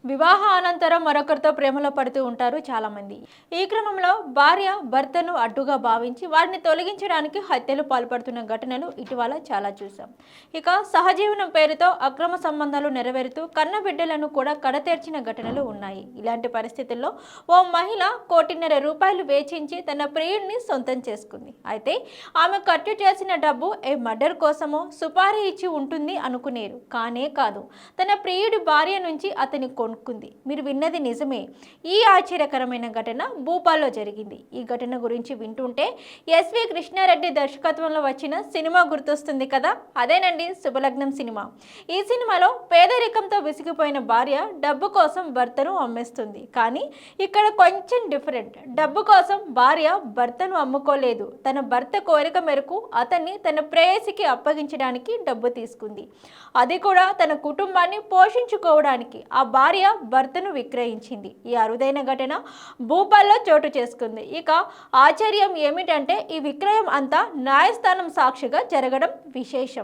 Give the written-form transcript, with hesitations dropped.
వివాహ అనంతరం మరొకరితో ప్రేమలో పడుతూ ఉంటారు చాలా మంది. ఈ క్రమంలో భార్య భర్తను అడ్డుగా భావించి వారిని తొలగించడానికి హత్యలు పాల్పడుతున్న ఘటనలు ఇటీవల చాలా చూసాం. ఇక సహజీవనం పేరుతో అక్రమ సంబంధాలు నెరవేరుతూ కన్న బిడ్డలను కూడా కడతేర్చిన ఘటనలు ఉన్నాయి. ఇలాంటి పరిస్థితుల్లో ఓ మహిళ ₹1,50,00,000 వేచించి తన ప్రియుడిని సొంతం చేసుకుంది. అయితే ఆమె ఖర్చు చేసిన డబ్బు మర్డర్ కోసమో సుపారీ ఇచ్చి ఉంటుంది అనుకునేరు. కానే కాదు, తన ప్రియుడి భార్య నుంచి అతని కొనుక్కుంది. మీరు విన్నది నిజమే. ఈ ఆశ్చర్యకరమైన ఘటన భూపాల్లో జరిగింది. ఈ ఘటన గురించి వింటుంటే ఎస్వి కృష్ణారెడ్డి దర్శకత్వంలో వచ్చిన సినిమా గుర్తొస్తుంది కదా, అదేనండి శుభలగ్నం సినిమా. ఈ సినిమాలో పేదరికంతో విసిగిపోయిన భార్య డబ్బు కోసం భర్తను అమ్మేస్తుంది. కానీ ఇక్కడ కొంచెం డిఫరెంట్. డబ్బు కోసం భార్య భర్తను అమ్ముకోలేదు. తన భర్త కోరిక మేరకు అతన్ని తన ప్రేయసికి అప్పగించడానికి డబ్బు తీసుకుంది. అది కూడా తన కుటుంబాన్ని పోషించుకోవడానికి. ఆ భార్య భర్తను విక్రయించింది. ఈ అరుదైన ఘటన భూపాల్లో చోటు చేసుకుంది. ఇక ఆశ్చర్యం ఏమిటంటే ఈ విక్రయం అంతా న్యాయస్థానం సాక్షిగా జరగడం విశేషం.